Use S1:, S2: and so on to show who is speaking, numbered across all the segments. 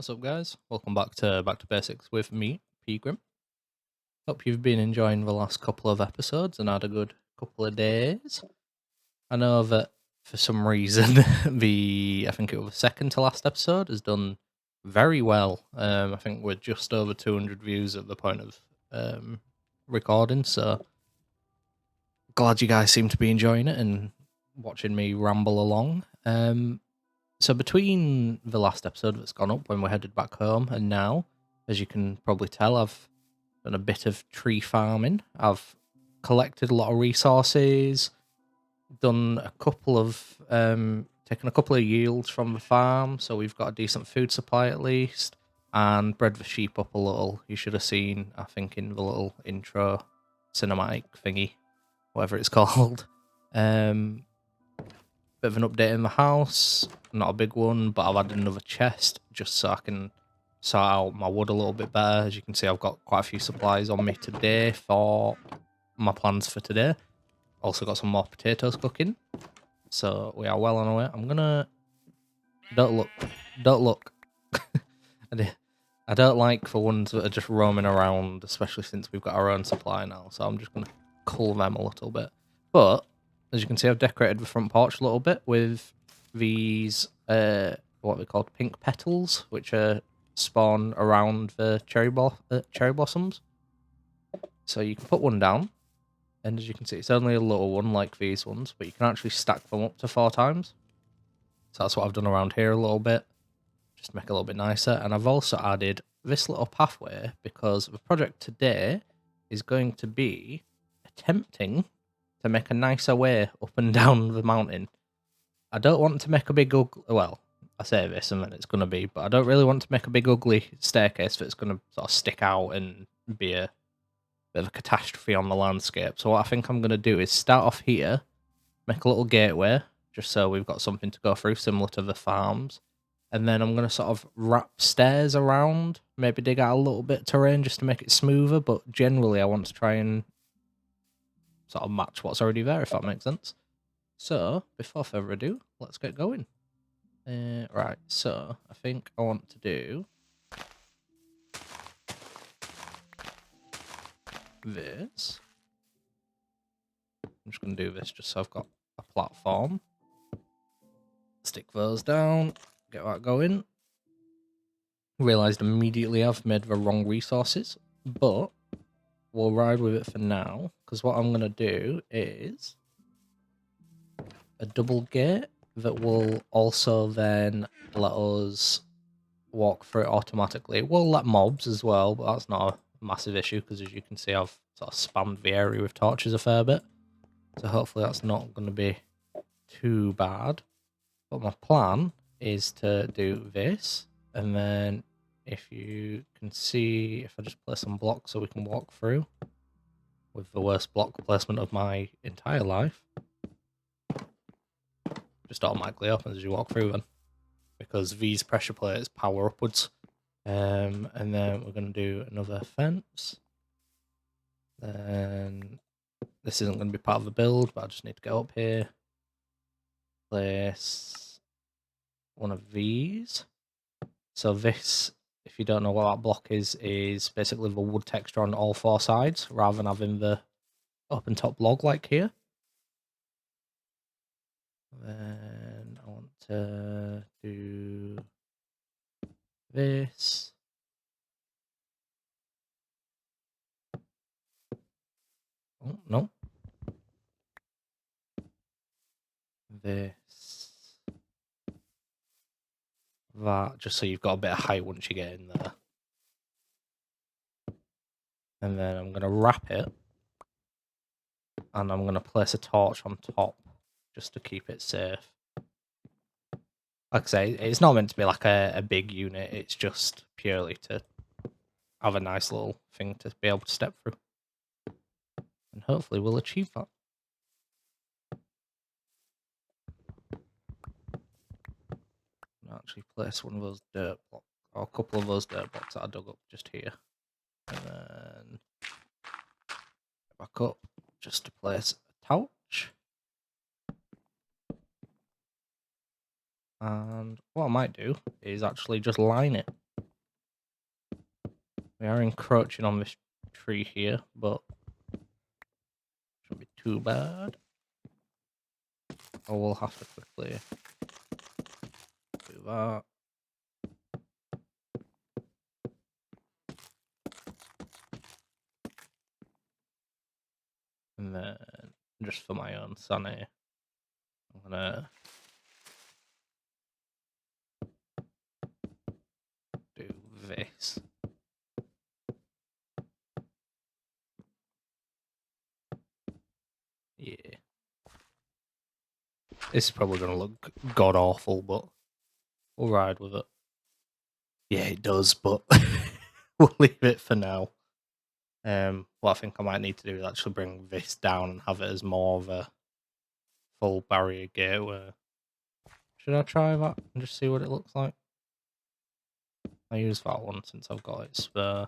S1: What's up, guys? Welcome back to basics with me, Peagrim. Hope you've been enjoying the last couple of episodes and had a good couple of days. I know that for some reason I think it was the second to last episode has done very well. I think we're just over 200 views at the point of recording, so glad you guys seem to be enjoying it and watching me ramble along. So between the last episode that's gone up when we're headed back home and now, as you can probably tell, I've done a bit of tree farming. I've collected a lot of resources, done a couple of taken a couple of yields from the farm, so we've got a decent food supply at least, and bred the sheep up a little. You should have seen, I think, in the little intro cinematic thingy, whatever it's called. Bit of an update in the house, not a big one, but I've added another chest just so I can sort out my wood a little bit better. As you can see, I've got quite a few supplies on me today for my plans for today. Also got some more potatoes cooking, so we are well on our way. I'm gonna... Don't look. I don't like the ones that are just roaming around, especially since we've got our own supply now, so I'm just gonna cull them a little bit. But as you can see, I've decorated the front porch a little bit with these, what we called pink petals, which spawn around the cherry blossoms. So you can put one down, and as you can see, it's only a little one like these ones, but you can actually stack them up to 4 times. So that's what I've done around here a little bit, just to make it a little bit nicer. And I've also added this little pathway because the project today is going to be attempting to make a nicer way up and down the mountain. I don't want to make a big ugly... Well, I say this and then it's going to be, but I don't really want to make a big ugly staircase that's going to sort of stick out and be a bit of a catastrophe on the landscape. So what I think I'm going to do is start off here, make a little gateway, just so we've got something to go through, similar to the farms. And then I'm going to sort of wrap stairs around, maybe dig out a little bit of terrain just to make it smoother, but generally I want to try and sort of match what's already there, if that makes sense. So, before further ado, let's get going. Right, so I think I want to do this. I'm just going to do this just so I've got a platform. Stick those down, get that going. Realised immediately I've made the wrong resources, but we'll ride with it for now, because what I'm going to do is a double gate that will also then let us walk through it automatically. We'll let mobs as well, but that's not a massive issue, because as you can see, I've sort of spammed the area with torches a fair bit. So hopefully that's not going to be too bad. But my plan is to do this, and then if you can see, if I just place some blocks so we can walk through, with the worst block placement of my entire life, just automatically opens as you walk through them, because these pressure plates power upwards. And then we're going to do another fence. Then this isn't going to be part of the build, but I just need to go up here, place one of these. So this, if you don't know what that block is basically the wood texture on all 4 sides, rather than having the open top log like here. Then I want to do this. Oh, no. This. That, just so you've got a bit of height once you get in there. And then I'm going to wrap it. And I'm going to place a torch on top, just to keep it safe. Like I say, it's not meant to be like a big unit, it's just purely to have a nice little thing to be able to step through. And hopefully we'll achieve that. I'll actually place one of those dirt blocks, or a couple of those dirt blocks that I dug up just here. And then back up, just to place a torch. And what I might do is actually just line it. We are encroaching on this tree here, but shouldn't be too bad. I will have to quickly do that. And then, just for my own sanity, I'm gonna do this. Yeah. This is probably gonna look god awful, but we'll ride with it. Yeah, it does, but we'll leave it for now. What I think I might need to do is actually bring this down and have it as more of a full barrier gateway. Should I try that and just see what it looks like? I use that one since I've got it spare.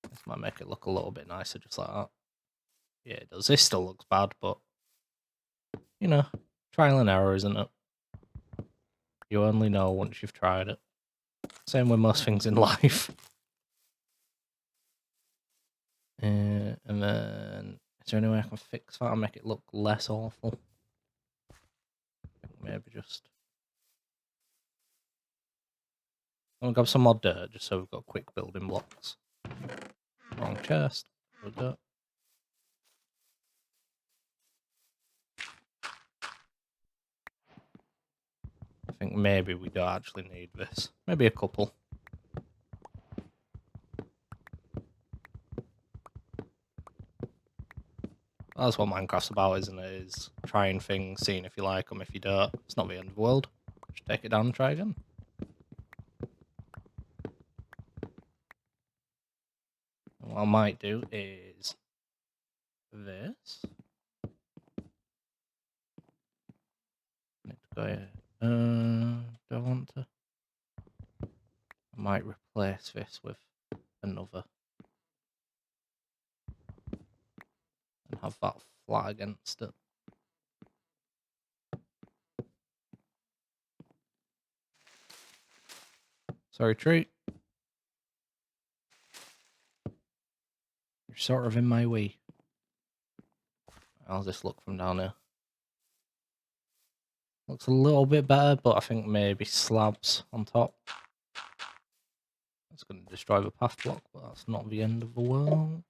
S1: This might make it look a little bit nicer just like that. Yeah, it does. This still looks bad, but you know, trial and error, isn't it? You only know once you've tried it. Same with most things in life. And then, is there any way I can fix that and make it look less awful? Maybe just... I'm gonna grab some more dirt just so we've got quick building blocks. Wrong chest. Good dirt. I think maybe we don't actually need this. Maybe a couple. That's what Minecraft's about, isn't it? Is trying things, seeing if you like them. If you don't, it's not the end of the world. Just take it down and try again. And what I might do is this. Need to go here. Do I want to? I might replace this with another and have that flat against it. Sorry, tree. You're sort of in my way. How's this look from down here? Looks a little bit better, but I think maybe slabs on top. That's going to destroy the path block, but that's not the end of the world.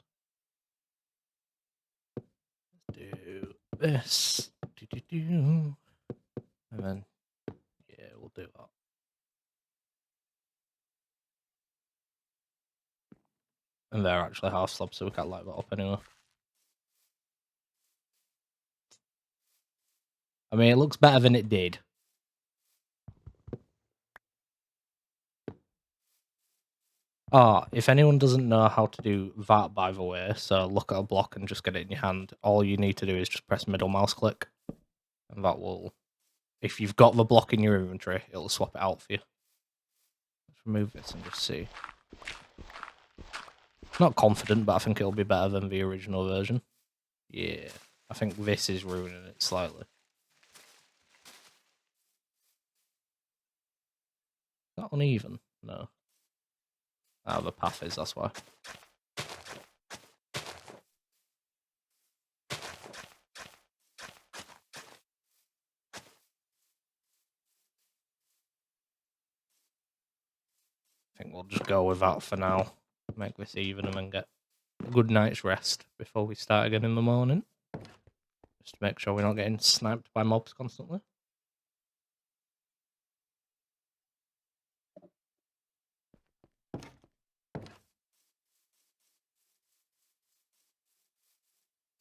S1: Let's do this. And then, yeah, we'll do that. And they're actually half slabs, so we can't light that up anyway. I mean, it looks better than it did. Oh, if anyone doesn't know how to do that, by the way, so look at a block and just get it in your hand, all you need to do is just press middle mouse click. And that will, if you've got the block in your inventory, it'll swap it out for you. Let's remove this and just see. Not confident, but I think it'll be better than the original version. Yeah, I think this is ruining it slightly. Is that uneven? No. Oh, the path is, that's why. I think we'll just go with that for now. Make this even and then get a good night's rest before we start again in the morning. Just to make sure we're not getting sniped by mobs constantly.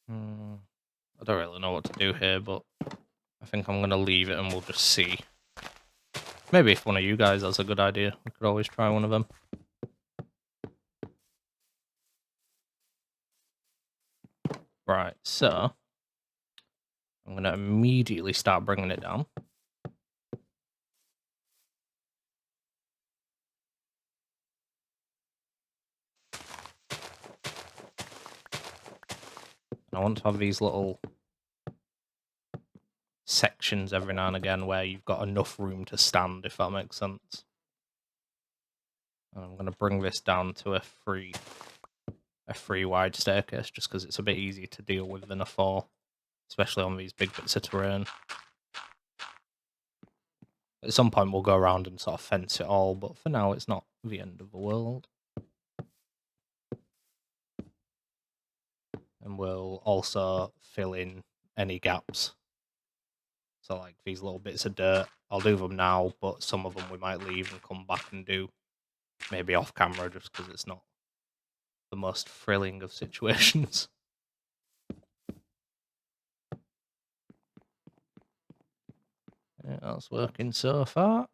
S1: I don't really know what to do here, but I think I'm going to leave it and we'll just see. Maybe if one of you guys has a good idea, we could always try one of them. Right, so I'm going to immediately start bringing it down. I want to have these little sections every now and again where you've got enough room to stand, if that makes sense. And I'm going to bring this down to a three wide staircase just because it's a bit easier to deal with than a 4, especially on these big bits of terrain. At some point we'll go around and sort of fence it all, but for now it's not the end of the world. And we'll also fill in any gaps. So like these little bits of dirt, I'll do them now, but some of them we might leave and come back and do maybe off camera just because it's not the most thrilling of situations. Yeah, that's working so far.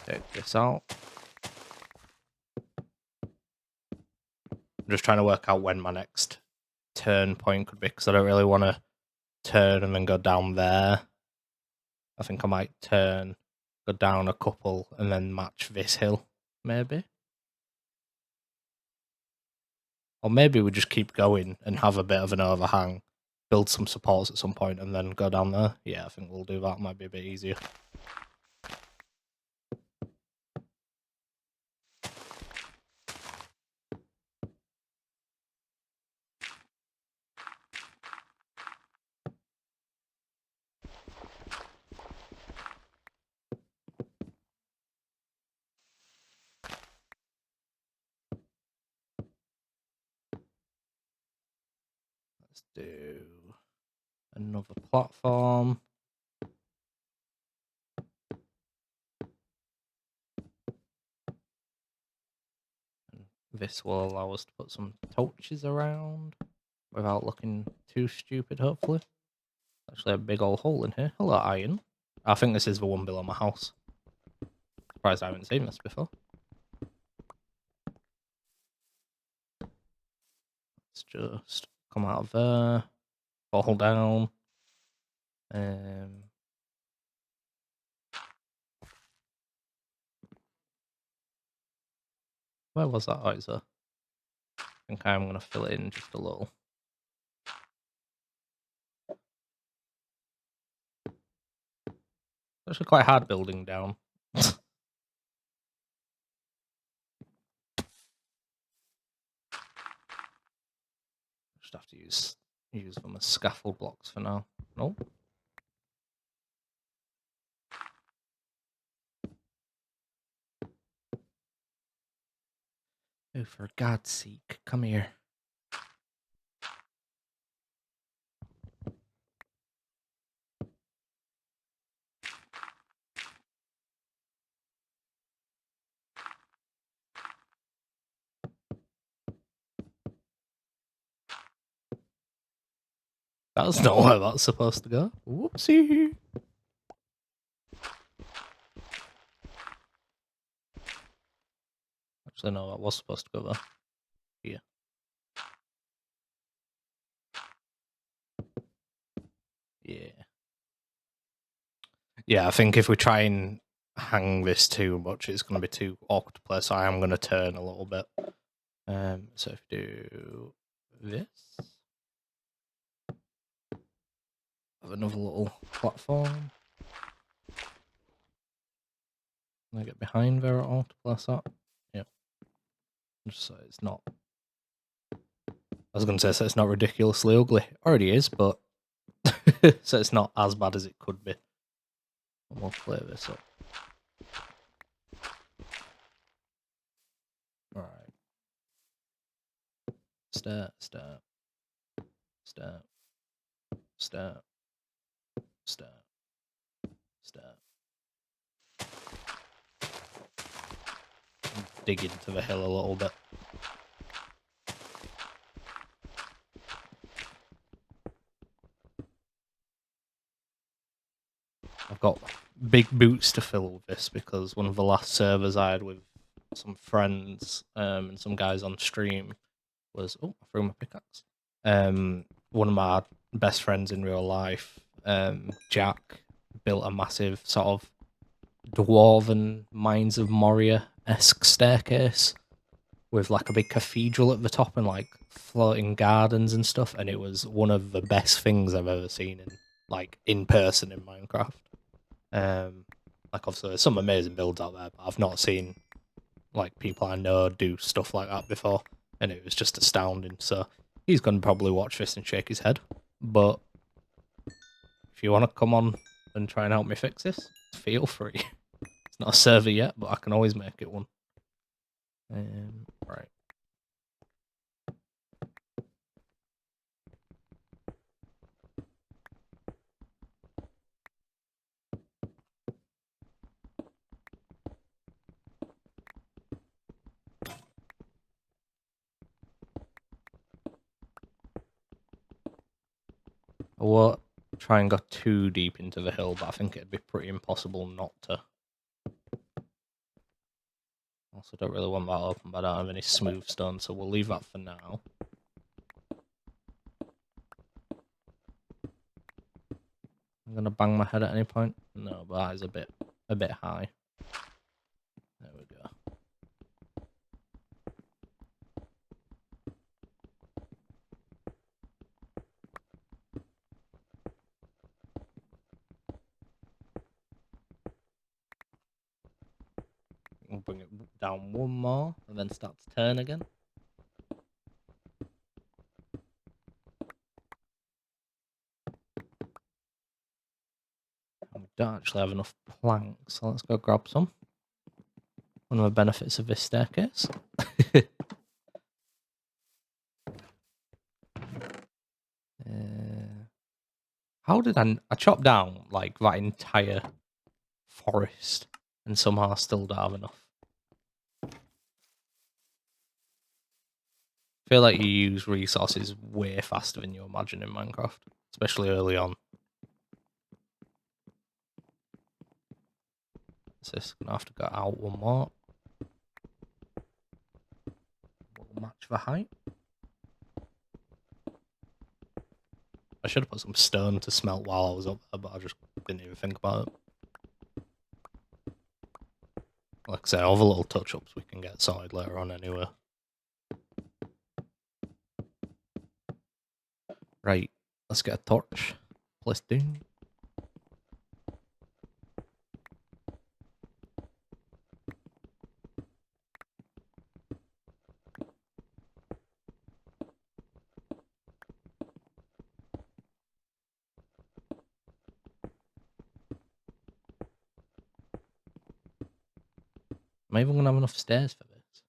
S1: Take this out. I'm just trying to work out when my next turn point could be because I don't really want to turn and then go down there. I think I might turn, go down a couple, and then match this hill, maybe. Or maybe we just keep going and have a bit of an overhang, build some supports at some point, and then go down there. Yeah, I think we'll do that. Might be a bit easier. Let's do another platform. And this will allow us to put some torches around without looking too stupid, hopefully. Actually, a big old hole in here. Hello, iron. I think this is the one below my house. Surprised I haven't seen this before. Let's just come out of there, fall down. Where was that? Oh, it's there. I think I'm going to fill it in just a little. It's actually quite hard building down. Just have to use them as scaffold blocks for now. Nope. Oh, for God's sake, come here. That's not where that's supposed to go. Whoopsie. Actually, no, that was supposed to go there. Here. Yeah. Yeah, I think if we try and hang this too much, it's going to be too awkward to play, so I am going to turn a little bit. So if we do this, have another little platform. Can I get behind there at all to place that? Yep. Just so it's not. I was going to say, so it's not ridiculously ugly. Already is, but so it's not as bad as it could be. And we'll play this up. Alright. Start, start, start, start, start, start. Dig into the hill a little bit. I've got big boots to fill with this because one of the last servers I had with some friends and some guys on stream was I threw my pickaxe. One of my best friends in real life, Jack, built a massive sort of dwarven Mines of Moria-esque staircase with like a big cathedral at the top and like floating gardens and stuff, and it was one of the best things I've ever seen in person in Minecraft. Like obviously there's some amazing builds out there, but I've not seen like people I know do stuff like that before, and it was just astounding. So he's gonna probably watch this and shake his head. But if you want to come on and try and help me fix this, feel free. It's not a server yet, but I can always make it one. Right. I won't try and go too deep into the hill, but I think it'd be pretty impossible not to. Also, don't really want that open, but I don't have any smooth stone, so we'll leave that for now. I'm gonna bang my head at any point. No, but that is a bit high. There we go. We'll bring it down one more, and then start to turn again. And we don't actually have enough planks, so let's go grab some. One of the benefits of this staircase. How did I chop down like that entire forest and somehow I still don't have enough? I feel like you use resources way faster than you imagine in Minecraft, especially early on. So it's gonna have to go out one more. We'll match the height. I should have put some stone to smelt while I was up there, but I just didn't even think about it. Like I say, all the little touch-ups we can get sorted later on anyway. Right, let's get a torch. Place down. Am I even gonna have enough stairs for this?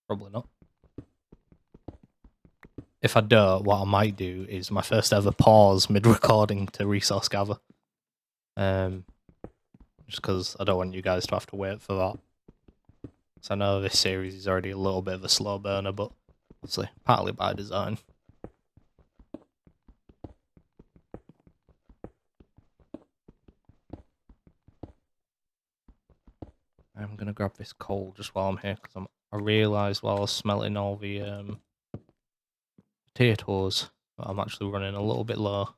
S1: Probably not. If I don't, what I might do is my first ever pause mid-recording to resource gather. Just because I don't want you guys to have to wait for that. So I know this series is already a little bit of a slow burner, but obviously partly by design. I'm gonna grab this coal just while I'm here because I realised while I was smelting all the potatoes that I'm actually running a little bit low.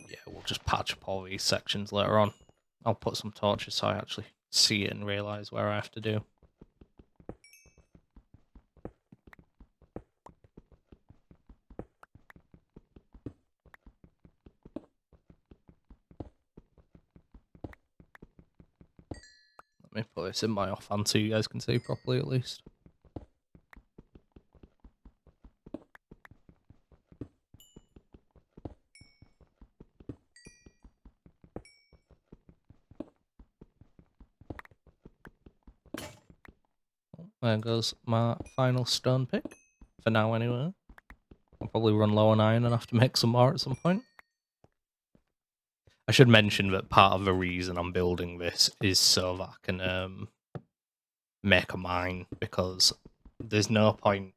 S1: Yeah, we'll just patch up all these sections later on. I'll put some torches so I actually see it and realise where I have to do. Let me put this in my offhand so you guys can see properly at least. There goes my final stone pick. For now anyway. I'll probably run low on iron and have to make some more at some point. I should mention that part of the reason I'm building this is so that I can make a mine, because there's no point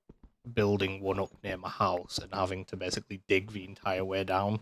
S1: building one up near my house and having to basically dig the entire way down.